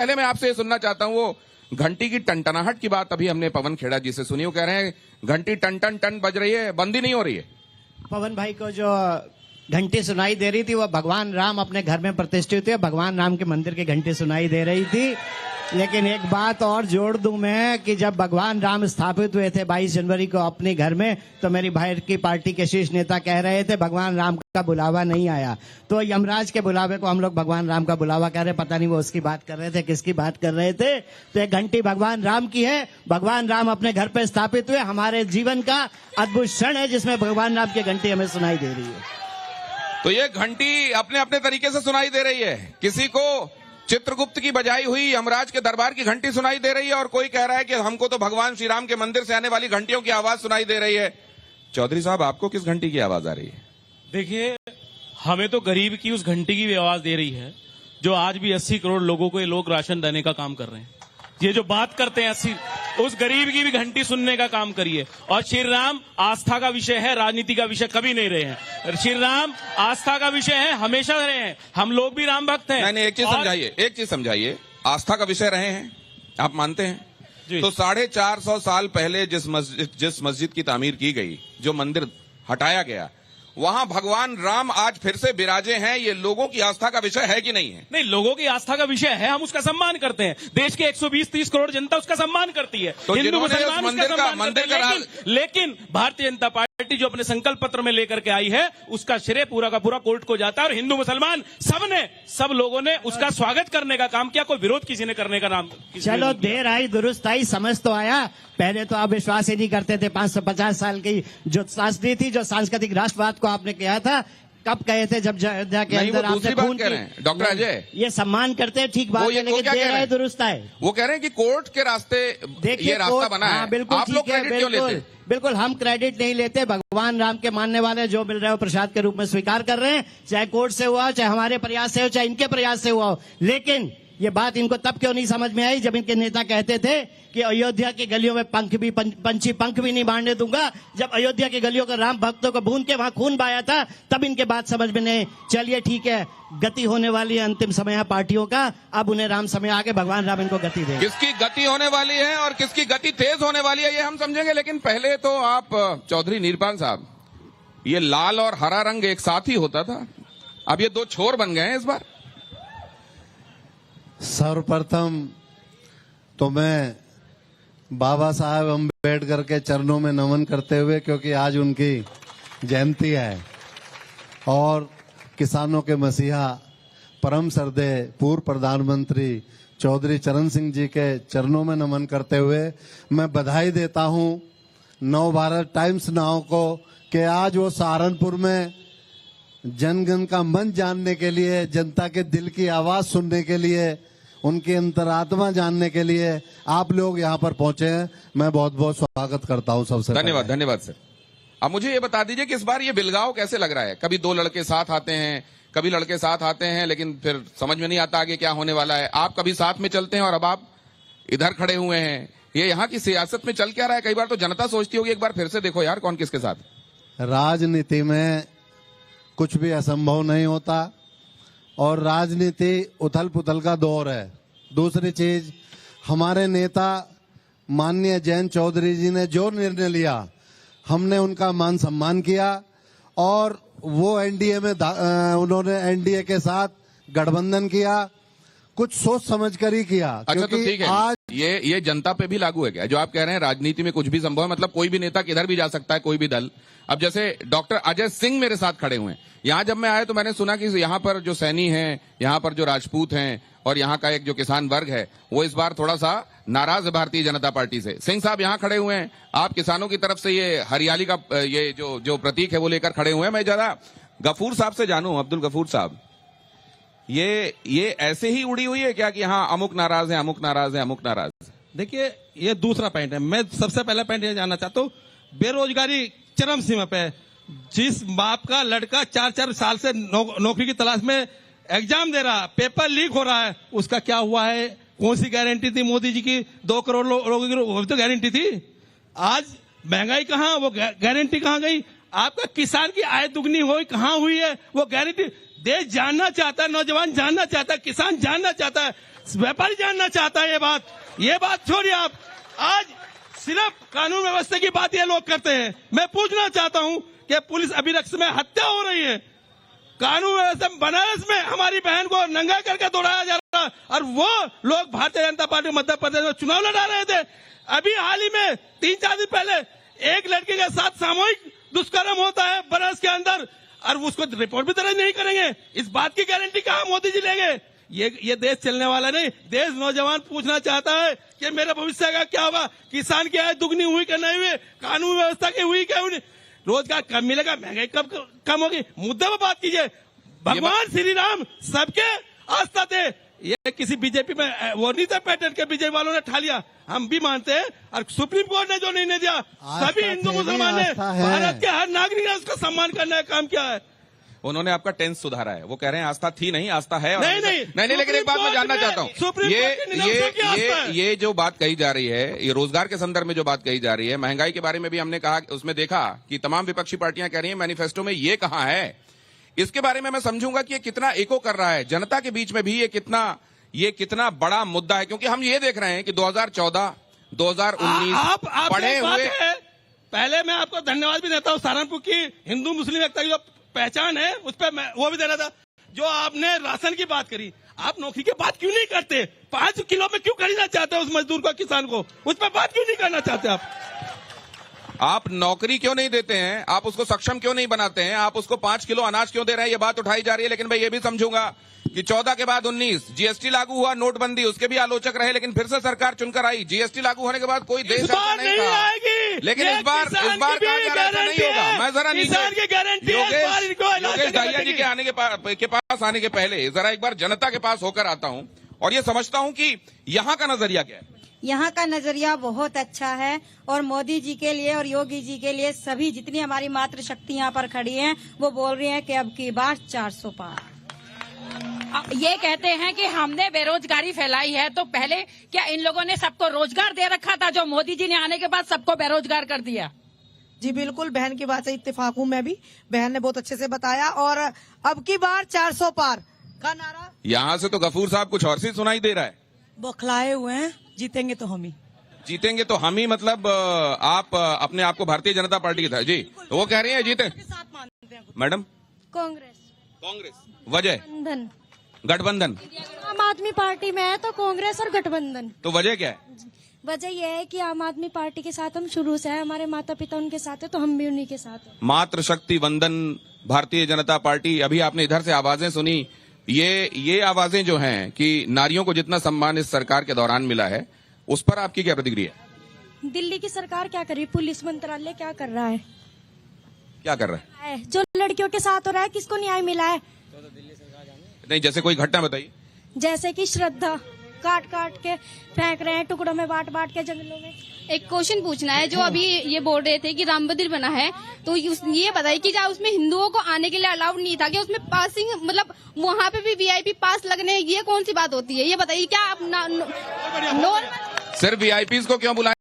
पहले मैं आपसे सुनना चाहता हूं वो घंटी की टनटनाहट की बात अभी हमने पवन खेड़ा जी से सुनी। वो कह रहे हैं घंटी टन टन टन बज रही है, बंदी नहीं हो रही है। पवन भाई को जो घंटी सुनाई दे रही थी वो भगवान राम अपने घर में प्रतिष्ठित हुए, भगवान राम के मंदिर की घंटी सुनाई दे रही थी। लेकिन एक बात और जोड़ दूं मैं कि जब भगवान राम स्थापित हुए थे 22 जनवरी को अपने घर में, तो मेरी भाई की पार्टी के शीर्ष नेता कह रहे थे भगवान राम का बुलावा नहीं आया। तो यमराज के बुलावे को हम लोग भगवान राम का बुलावा कह रहे, पता नहीं वो उसकी बात कर रहे थे, किसकी बात कर रहे थे। तो एक घंटी भगवान राम की है, भगवान राम अपने घर पे स्थापित हुए, हमारे जीवन का अद्भुत क्षण है जिसमें भगवान राम की घंटी हमें सुनाई दे रही है। तो ये घंटी अपने अपने तरीके से सुनाई दे रही है। किसी को चित्रगुप्त की बजाई हुई यमराज के दरबार की घंटी सुनाई दे रही है और कोई कह रहा है कि हमको तो भगवान श्री राम के मंदिर से आने वाली घंटियों की आवाज सुनाई दे रही है। चौधरी साहब, आपको किस घंटी की आवाज आ रही है? देखिए, हमें तो गरीब की उस घंटी की भी आवाज दे रही है जो आज भी 80 करोड़ लोगों को ये लोग राशन देने का काम कर रहे हैं। ये जो बात करते हैं 80, उस गरीब की भी घंटी सुनने का काम करिए। और श्री राम आस्था का विषय है, राजनीति का विषय कभी नहीं रहे हैं। श्री राम आस्था का विषय है, हमेशा रहे हैं। हम लोग भी राम भक्त हैं। नहीं, एक चीज समझाइए। आस्था का विषय रहे हैं, आप मानते हैं? तो 450 साल पहले जिस मस्जिद की तामीर की गई, जो मंदिर हटाया गया, वहां भगवान राम आज फिर से विराजे हैं। ये लोगों की आस्था का विषय है कि नहीं है? नहीं, लोगों की आस्था का विषय है, हम उसका सम्मान करते हैं। देश के 120-30 करोड़ जनता उसका सम्मान करती है। तो हिंदू मुसलमान मंदिर का लेकिन भारतीय जनता पार्टी जो अपने संकल्प पत्र में लेकर के आई है, उसका श्रेय पूरा का पूरा कोर्ट को जाता है। और हिंदू मुसलमान सब लोगों ने उसका स्वागत करने का काम किया। कोई विरोध किसी ने करने का नाम। चलो, देर आई दुरुस्त आई, समझ तो आया। पहले तो आप विश्वास ही नहीं करते थे। 550 साल की जो शास्त्री थी, जो सांस्कृतिक राष्ट्रवाद को आपने किया था, कब कहे थे? जब अयोध्या के अंदर आपने खून कह रहे हैं डॉक्टर अजय, ये सम्मान करते हैं, ठीक बात है, लेकिन देर आई दुरुस्त आए। वो कह रहे हैं कि कोर्ट के रास्ते ये रास्ता बना है। बिल्कुल, आप लोग क्रेडिट क्यों लेते? बिल्कुल, हम क्रेडिट नहीं लेते। भगवान राम के मानने वाले जो मिल रहे हो प्रसाद के रूप में स्वीकार कर रहे हैं, चाहे कोर्ट से हुआ, चाहे हमारे प्रयास से हो, चाहे इनके प्रयास से हुआ हो। लेकिन ये बात इनको तब क्यों नहीं समझ में आई जब इनके नेता कहते थे कि अयोध्या की गलियों में पंछी पंख भी नहीं बांधने दूंगा। जब अयोध्या की गलियों को राम भक्तों को भून के वहां खून बहाया था, तब इनके बात समझ में नहीं। चलिए ठीक है, गति होने वाली है अंतिम समय है पार्टियों का, अब उन्हें राम समय आके भगवान राम इनको गति देंगे। किसकी गति होने वाली है और किसकी गति तेज होने वाली है, ये हम समझेंगे। लेकिन पहले तो आप चौधरी नीरपाल साहब, ये लाल और हरा रंग एक साथ ही होता था, अब ये दो छोर बन गए हैं इस बार। सर्वप्रथम तो मैं बाबा साहब अम्बेडकर के चरणों में नमन करते हुए, क्योंकि आज उनकी जयंती है, और किसानों के मसीहा परम श्रद्धेय पूर्व प्रधानमंत्री चौधरी चरण सिंह जी के चरणों में नमन करते हुए मैं बधाई देता हूं नवभारत टाइम्स नाव को कि आज वो सहारनपुर में जनगण का मन जानने के लिए, जनता के दिल की आवाज सुनने के लिए, उनकी अंतरात्मा जानने के लिए आप लोग यहाँ पर पहुंचे हैं। मैं बहुत बहुत स्वागत करता हूं सबसे। धन्यवाद सर। अब मुझे ये बता दीजिए कि इस बार ये बिलगाव कैसे लग रहा है? कभी दो लड़के साथ आते हैं, कभी लड़के साथ आते हैं, लेकिन फिर समझ में नहीं आता आगे क्या होने वाला है। आप कभी साथ में चलते हैं और अब आप इधर खड़े हुए हैं। ये यहाँ की सियासत में चल क्या रहा है? कई बार तो जनता सोचती होगी एक बार फिर से देखो यार कौन किसके साथ। राजनीति में कुछ भी असंभव नहीं होता और राजनीति उथल पुथल का दौर है। दूसरी चीज, हमारे नेता माननीय जयंत चौधरी जी ने जो निर्णय लिया, हमने उनका मान सम्मान किया और वो एनडीए में उन्होंने एनडीए के साथ गठबंधन किया, कुछ सोच समझ कर ही किया। अच्छा, तो ठीक है, आज ये जनता पे भी लागू है क्या जो आप कह रहे हैं राजनीति में कुछ भी संभव है? मतलब कोई भी नेता किधर भी जा सकता है, कोई भी दल। अब जैसे डॉक्टर अजय सिंह मेरे साथ खड़े हुए हैं यहाँ, जब मैं आया तो मैंने सुना कि यहाँ पर जो सैनी हैं, यहाँ पर जो राजपूत हैं और यहाँ का एक जो किसान वर्ग है, वो इस बार थोड़ा सा नाराज है भारतीय जनता पार्टी से। सिंह साहब यहाँ खड़े हुए हैं, आप किसानों की तरफ से ये हरियाली का ये जो प्रतीक है वो लेकर खड़े हुए हैं। मैं जरा गफूर साहब से जानूं, अब्दुल गफूर साहब, ये ऐसे ही उड़ी हुई है क्या कि हाँ अमुक नाराज है, अमुक नाराज है, अमुक नाराज है? देखिए, ये दूसरा पॉइंट है। मैं सबसे पहला पॉइंट ये जानना चाहता हूँ, बेरोजगारी चरम सीमा पे। जिस बाप का लड़का 4-4 साल से नौकरी की तलाश में एग्जाम दे रहा, पेपर लीक हो रहा है, उसका क्या हुआ है? कौन सी गारंटी थी मोदी जी की? 2 करोड़ लोगों की वो तो गारंटी थी। आज महंगाई कहाँ, वो गारंटी कहाँ गई? आपका किसान की आय दुगनी हुई, कहाँ हुई है वो गारंटी? देश जानना चाहता है, नौजवान जानना चाहता है, किसान जानना चाहता है। व्यापारी जानना चाहता है ये बात छोड़िए आप। आज सिर्फ कानून व्यवस्था की बात ये लोग करते हैं। मैं पूछना चाहता हूं कि पुलिस अभिरक्षा में हत्या हो रही है, कानून व्यवस्था बनारस में हमारी बहन को नंगा करके दौड़ाया जा रहा है, और वो लोग भारतीय जनता पार्टी मध्य प्रदेश में चुनाव लड़ा रहे थे। अभी हाल ही में 3-4 दिन पहले एक लड़के के साथ सामूहिक दुष्कर्म होता है बनारस के अंदर, और उसको रिपोर्ट भी दर्ज नहीं करेंगे। इस बात की गारंटी कहाँ मोदी जी लेंगे? ये देश चलने वाला नहीं। देश नौजवान पूछना चाहता है कि मेरे भविष्य का क्या होगा, किसान की आय दुगनी हुई क्या नहीं हुई, कानून व्यवस्था की हुई क्या हुई, रोजगार कब मिलेगा, महंगाई कब कम होगी, मुद्दे पर बात कीजिए। भगवान श्री राम सबके आस्था थे, ये किसी बीजेपी में वो नहीं था पैटर्न के बीजेपी वालों ने ठा लिया, हम भी मानते हैं। और सुप्रीम कोर्ट ने जो निर्णय दिया, सभी हिंदू मुसलमान ने, भारत के हर नागरिक ने उसका सम्मान करने का काम किया है। उन्होंने आपका टेंस सुधारा है। वो कह रहे हैं आस्था थी नहीं, आस्था है। और नहीं, लेकिन एक बात मैं जानना चाहता हूँ, ये जो बात कही जा रही है, ये रोजगार के संदर्भ में जो बात कही जा रही है, महंगाई के बारे में भी हमने कहा, उसमें देखा कि तमाम विपक्षी पार्टियां कह रही हैं मैनिफेस्टो में ये कहा है। इसके बारे में मैं समझूंगा कि ये कितना एको कर रहा है जनता के बीच में भी, ये कितना बड़ा मुद्दा है। क्योंकि हम ये देख रहे हैं कि 2014, 2019 पढ़े हुए। पहले मैं आपको धन्यवाद भी देता हूँ, सहारनपुर की हिंदू मुस्लिम एकता की जो पहचान है उस पर मैं वो भी देना था। जो आपने राशन की बात करी, आप नौकरी की बात क्यों नहीं करते? 5 किलो में क्यों खरीदना चाहते हैं उस मजदूर को, किसान को? उस पर बात क्यों नहीं करना चाहते आप नौकरी क्यों नहीं देते हैं? आप उसको सक्षम क्यों नहीं बनाते हैं? आप उसको 5 किलो अनाज क्यों दे रहे हैं? ये बात उठाई जा रही है। लेकिन मैं ये भी समझूंगा कि 14 के बाद 19 जीएसटी लागू हुआ, नोटबंदी, उसके भी आलोचक रहे, लेकिन फिर से सरकार चुनकर आई। जीएसटी लागू होने के बाद कोई देश ऐसा नहीं था, लेकिन इस बार कहा जा रहा है ऐसा नहीं होगा। मैं जरा नीचे योगेश दहिया जी के पास आने के पहले जरा एक बार जनता के पास होकर आता हूं और ये समझता हूं कि यहां का नजरिया क्या है। यहाँ का नजरिया बहुत अच्छा है, और मोदी जी के लिए और योगी जी के लिए सभी जितनी हमारी मातृशक्ति यहाँ पर खड़ी हैं, वो बोल रही हैं कि अब की बार 400 पार। ये कहते हैं कि हमने बेरोजगारी फैलाई है, तो पहले क्या इन लोगों ने सबको रोजगार दे रखा था, जो मोदी जी ने आने के बाद सबको बेरोजगार कर दिया? जी बिल्कुल, बहन की बात से इत्तेफाक हूँ मैं भी। बहन ने बहुत अच्छे से बताया। और अब की बार 400 पार का नारा यहाँ से तो गफूर साहब कुछ और सी सुनाई दे रहा है। बौखलाए हुए हैं, जीतेंगे तो हम ही। जीतेंगे तो हम ही मतलब आप अपने आप को भारतीय जनता पार्टी की था जी, तो वो कह रही है जीते। मैडम, कांग्रेस वजह गठबंधन आम आदमी पार्टी में है तो कांग्रेस और गठबंधन। तो वजह क्या है? वजह यह है कि आम आदमी पार्टी के साथ हम शुरू से हैं, हमारे माता पिता उनके साथ है तो हम भी उन्हीं के साथ हैं। मातृशक्ति वंदन भारतीय जनता पार्टी। अभी आपने इधर से आवाजें सुनी, ये आवाजें जो हैं कि नारियों को जितना सम्मान इस सरकार के दौरान मिला है, उस पर आपकी क्या प्रतिक्रिया है? दिल्ली की सरकार क्या कर रही है? पुलिस मंत्रालय क्या कर रहा है? क्या कर रहा है? जो लड़कियों के साथ हो रहा है, किसको न्याय मिला है? नहीं, जैसे कोई घटना बताइए। जैसे कि श्रद्धा काट काट के फेंक रहे हैं, टुकड़ों में बांट बांट के जंगलों में। एक क्वेश्चन पूछना है, जो अभी ये बोल रहे थे कि राम मंदिर बना है, तो ये बताइए कि क्या उसमें हिंदुओं को आने के लिए अलाउड नहीं था? कि उसमें पासिंग मतलब वहाँ पे भी वीआईपी पास लगने, ये कौन सी बात होती है? ये बताइए, क्या आप नॉर्मल सिर्फ वीआईपीज को क्यों बुलाएं?